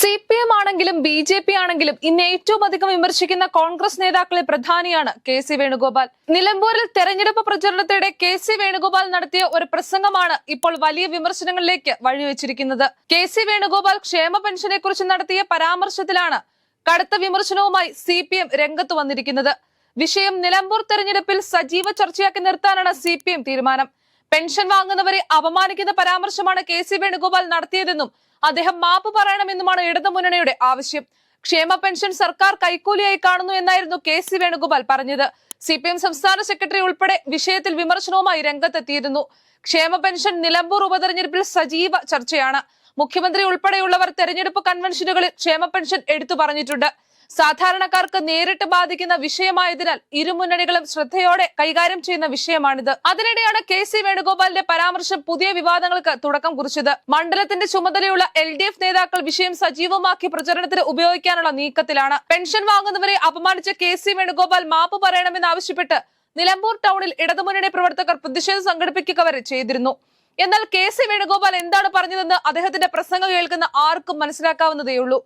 CPM ആണെങ്കിലും BJP ആണെങ്കിലും ഇന്ന് ഏറ്റവും അധികം വിമർശിക്കുന്ന കോൺഗ്രസ് നേതാക്കളിൽ പ്രധാനിയാണ് KC വേണുഗോപാൽ. നിലമ്പൂരിൽ തെരഞ്ഞെടുപ്പ് പ്രചരണത്തിനിടെ KC വേണുഗോപാൽ നടത്തിയ ഒരു പ്രസംഗമാണ് ഇപ്പോൾ വലിയ വിമർശനങ്ങളിലേക്ക് വഴിവെച്ചിരിക്കുന്നത്. KC വേണുഗോപാൽ ക്ഷേമ പെൻഷനെ കുറിച്ച് നടത്തിയ പരാമർശത്തിലാണ് കടുത്ത വിമർശനവുമായി CPM രംഗത്ത് വന്നിരിക്കുന്നത്. വിഷയം നിലമ്പൂർ തെരഞ്ഞെടുപ്പിൽ സജീവ ചർച്ചയാക്കി നിർത്താനാണ് CPM തീരുമാനം. പെൻഷൻ വാങ്ങുന്നവരെ അപമാനിക്കുന്ന പരാമർശമാണ് KC വേണുഗോപാൽ നടത്തിയതെന്നും അദ്ദേഹം മാപ്പ് പറയണമെന്നുമാണ് ഇടതുമുന്നണിയുടെ ആവശ്യം. ക്ഷേമ പെൻഷൻ സർക്കാർ കൈക്കൂലിയായി കാണുന്നു എന്നായിരുന്നു KC വേണുഗോപാൽ പറഞ്ഞത്. CPM സംസ്ഥാന സെക്രട്ടറി ഉൾപ്പെടെ വിഷയത്തിൽ വിമർശനവുമായി രംഗത്തെത്തിയിരുന്നു. ക്ഷേമ പെൻഷൻ നിലമ്പൂർ ഉപതെരഞ്ഞെടുപ്പിൽ സജീവ ചർച്ചയാണ്. മുഖ്യമന്ത്രി ഉൾപ്പെടെയുള്ളവർ തെരഞ്ഞെടുപ്പ് കൺവെൻഷനുകളിൽ ക്ഷേമ പെൻഷൻ എടുത്തു പറഞ്ഞിട്ടുണ്ട്. സാധാരണക്കാർക്ക് നേരിട്ട് ബാധിക്കുന്ന വിഷയമായതിനാൽ ഇരുമുന്നണികളും ശ്രദ്ധയോടെ കൈകാര്യം ചെയ്യുന്ന വിഷയമാണിത്. അതിനിടെയാണ് KC വേണുഗോപാലിന്റെ പരാമർശം പുതിയ വിവാദങ്ങൾക്ക് തുടക്കം കുറിച്ചത്. മണ്ഡലത്തിന്റെ ചുമതലയുള്ള LDF നേതാക്കൾ വിഷയം സജീവമാക്കി പ്രചരണത്തിന് ഉപയോഗിക്കാനുള്ള നീക്കത്തിലാണ്. പെൻഷൻ വാങ്ങുന്നവരെ അപമാനിച്ച KC വേണുഗോപാൽ മാപ്പ് പറയണമെന്നാവശ്യപ്പെട്ട് നിലമ്പൂർ ടൗണിൽ ഇടതുമുന്നണി പ്രവർത്തകർ പ്രതിഷേധം സംഘടിപ്പിക്കുക വരെ ചെയ്തിരുന്നു. എന്നാൽ KC വേണുഗോപാൽ എന്താണ് പറഞ്ഞതെന്ന് അദ്ദേഹത്തിന്റെ പ്രസംഗം കേൾക്കുന്ന ആർക്കും മനസ്സിലാക്കാവുന്നതേയുള്ളൂ.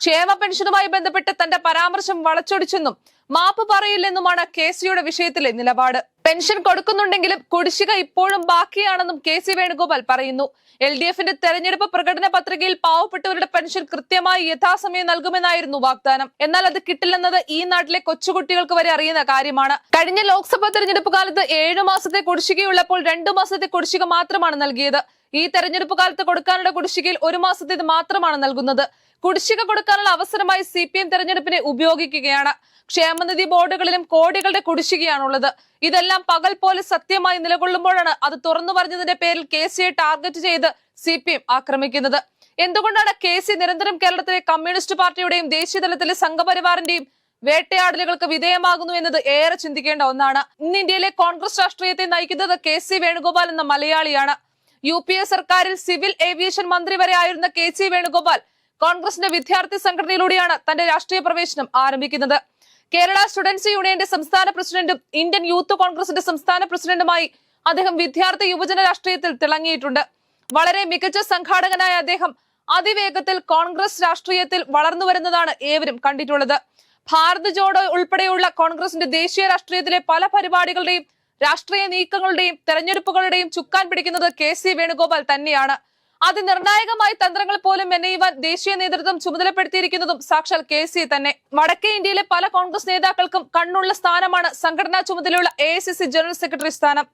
ക്ഷേമ പെൻഷനുമായി ബന്ധപ്പെട്ട് തന്റെ പരാമർശം വളച്ചൊടിച്ചെന്നും മാപ്പ് പറയില്ലെന്നുമാണ് KCയുടെ വിഷയത്തിലെ നിലപാട്. പെൻഷൻ കൊടുക്കുന്നുണ്ടെങ്കിലും കുടിശ്ശിക ഇപ്പോഴും ബാക്കിയാണെന്നും KC വേണുഗോപാൽ പറയുന്നു. LDFന്റെ തെരഞ്ഞെടുപ്പ് പ്രകടന പത്രികയിൽ പാവപ്പെട്ടവരുടെ പെൻഷൻ കൃത്യമായി യഥാസമയം നൽകുമെന്നായിരുന്നു വാഗ്ദാനം. എന്നാൽ അത് കിട്ടില്ലെന്നത് ഈ നാട്ടിലെ കൊച്ചുകുട്ടികൾക്ക് വരെ അറിയുന്ന കാര്യമാണ്. കഴിഞ്ഞ ലോക്സഭാ തെരഞ്ഞെടുപ്പ് കാലത്ത് 7 മാസത്തെ കുടിശ്ശികയുള്ളപ്പോൾ 2 മാസത്തെ കുടിശ്ശിക മാത്രമാണ് നൽകിയത്. ഈ തെരഞ്ഞെടുപ്പ് കാലത്ത് കൊടുക്കാനുള്ള കുടിശ്ശികയിൽ 1 മാസത്തേത് മാത്രമാണ് നൽകുന്നത്. കുടിശ്ശിക കൊടുക്കാനുള്ള അവസരമായി CPM തെരഞ്ഞെടുപ്പിനെ ഉപയോഗിക്കുകയാണ്. ക്ഷേമനിധി ബോർഡുകളിലും കോടികളുടെ കുടിശ്ശികയാണുള്ളത്. ഇതെല്ലാം പകൽ പോലെ സത്യമായി നിലകൊള്ളുമ്പോഴാണ് അത് തുറന്നു പറഞ്ഞതിന്റെ പേരിൽ KCയെ ടാർഗറ്റ് ചെയ്ത് CPM ആക്രമിക്കുന്നത്. എന്തുകൊണ്ടാണ് KC നിരന്തരം കേരളത്തിലെ കമ്മ്യൂണിസ്റ്റ് പാർട്ടിയുടെയും ദേശീയതലത്തിലെ സംഘപരിവാറിന്റെയും വേട്ടയാടലുകൾക്ക് വിധേയമാകുന്നു എന്നത് ഏറെ ചിന്തിക്കേണ്ട ഒന്നാണ്. ഇന്ന് ഇന്ത്യയിലെ കോൺഗ്രസ് രാഷ്ട്രീയത്തെ നയിക്കുന്നത് KC വേണുഗോപാൽ എന്ന മലയാളിയാണ്. UPA സർക്കാരിൽ സിവിൽ ഏവിയേഷൻ മന്ത്രി വരെ ആയിരുന്ന KC വേണുഗോപാൽ കോൺഗ്രസിന്റെ വിദ്യാർത്ഥി സംഘടനയിലൂടെയാണ് തന്റെ രാഷ്ട്രീയ പ്രവേശനം ആരംഭിക്കുന്നത്. കേരള സ്റ്റുഡൻസ് യൂണിയന്റെ സംസ്ഥാന പ്രസിഡന്റും ഇന്ത്യൻ യൂത്ത് കോൺഗ്രസിന്റെ സംസ്ഥാന പ്രസിഡന്റുമായി അദ്ദേഹം വിദ്യാർത്ഥി യുവജന രാഷ്ട്രീയത്തിൽ തിളങ്ങിയിട്ടുണ്ട്. വളരെ മികച്ച സംഘാടകനായ അദ്ദേഹം അതിവേഗത്തിൽ കോൺഗ്രസ് രാഷ്ട്രീയത്തിൽ വളർന്നു വരുന്നതാണ് ഏവരും കണ്ടിട്ടുള്ളത്. ഭാരത് ജോഡോ ഉൾപ്പെടെയുള്ള കോൺഗ്രസിന്റെ ദേശീയ രാഷ്ട്രീയത്തിലെ പല പരിപാടികളുടെയും രാഷ്ട്രീയ നീക്കങ്ങളുടെയും തെരഞ്ഞെടുപ്പുകളുടെയും ചുക്കാൻ പിടിക്കുന്നത് KC വേണുഗോപാൽ തന്നെയാണ്. അതിനിർണായകമായ തന്ത്രങ്ങൾ പോലും മെനയുവാൻ ദേശീയ നേതൃത്വം ചുമതലപ്പെടുത്തിയിരിക്കുന്നതും സാക്ഷാൽ KC തന്നെ. വടക്കേ ഇന്ത്യയിലെ പല കോൺഗ്രസ് നേതാക്കൾക്കും കണ്ണുള്ള സ്ഥാനമാണ് സംഘടനാ ചുമതലയുള്ള AICC ജനറൽ സെക്രട്ടറി സ്ഥാനം.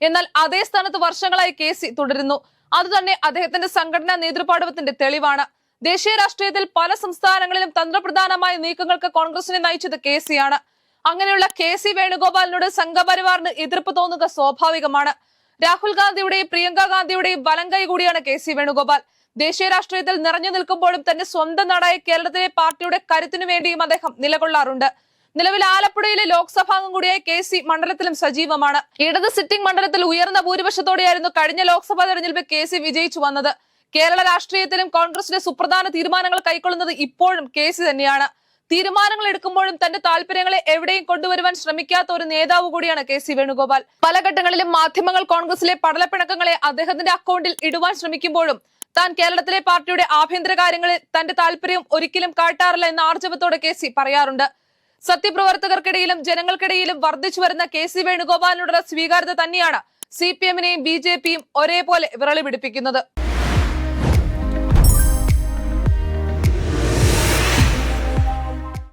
എന്നാൽ അതേ സ്ഥാനത്ത് വർഷങ്ങളായി KC തുടരുന്നു. അതുതന്നെ അദ്ദേഹത്തിന്റെ സംഘടനാ നേതൃപാടവത്തിന്റെ തെളിവാണ്. ദേശീയ രാഷ്ട്രീയത്തിൽ പല സംസ്ഥാനങ്ങളിലും തന്ത്രപ്രധാനമായ നീക്കങ്ങൾക്ക് കോൺഗ്രസിനെ നയിച്ചത് KCയാണ്. അങ്ങനെയുള്ള KC വേണുഗോപാലിനോട് സംഘപരിവാറിന് എതിർപ്പ് തോന്നുക സ്വാഭാവികമാണ്. രാഹുൽ ഗാന്ധിയുടെയും പ്രിയങ്ക ഗാന്ധിയുടെയും വലങ്കൈ കൂടിയാണ് KC വേണുഗോപാൽ. ദേശീയ രാഷ്ട്രീയത്തിൽ നിറഞ്ഞു നിൽക്കുമ്പോഴും തന്റെ സ്വന്തം നാടായ കേരളത്തിലെ പാർട്ടിയുടെ കരുത്തിനു വേണ്ടിയും അദ്ദേഹം നിലകൊള്ളാറുണ്ട്. നിലവിൽ ആലപ്പുഴയിലെ ലോക്സഭാംഗം കൂടിയായ KC മണ്ഡലത്തിലും സജീവമാണ്. ഇടത് സിറ്റിംഗ് മണ്ഡലത്തിൽ ഉയർന്ന ഭൂരിപക്ഷത്തോടെയായിരുന്നു കഴിഞ്ഞ ലോക്സഭാ തെരഞ്ഞെടുപ്പിൽ KC വിജയിച്ചു വന്നത്. കേരള രാഷ്ട്രീയത്തിലും കോൺഗ്രസിന്റെ സുപ്രധാന തീരുമാനങ്ങൾ കൈക്കൊള്ളുന്നത് ഇപ്പോഴും KC തന്നെയാണ്. തീരുമാനങ്ങൾ എടുക്കുമ്പോഴും തന്റെ താല്പര്യങ്ങളെ എവിടെയും കൊണ്ടുവരുവാൻ ശ്രമിക്കാത്ത ഒരു നേതാവ് കൂടിയാണ് KC വേണുഗോപാൽ. പല ഘട്ടങ്ങളിലും മാധ്യമങ്ങൾ കോൺഗ്രസിലെ പടലപ്പിണക്കങ്ങളെ അദ്ദേഹത്തിന്റെ അക്കൗണ്ടിൽ ഇടുവാൻ ശ്രമിക്കുമ്പോഴും താൻ കേരളത്തിലെ പാർട്ടിയുടെ ആഭ്യന്തര കാര്യങ്ങളിൽ തന്റെ താല്പര്യം ഒരിക്കലും കാട്ടാറില്ല എന്ന ആർജവത്തോടെ KC പറയാറുണ്ട്. സത്യപ്രവർത്തകർക്കിടയിലും ജനങ്ങൾക്കിടയിലും വർദ്ധിച്ചു വരുന്ന KC വേണുഗോപാലിനോടുള്ള സ്വീകാര്യത തന്നെയാണ് CPMനെയും BJPയും ഒരേപോലെ വിരളി പിടിപ്പിക്കുന്നത്.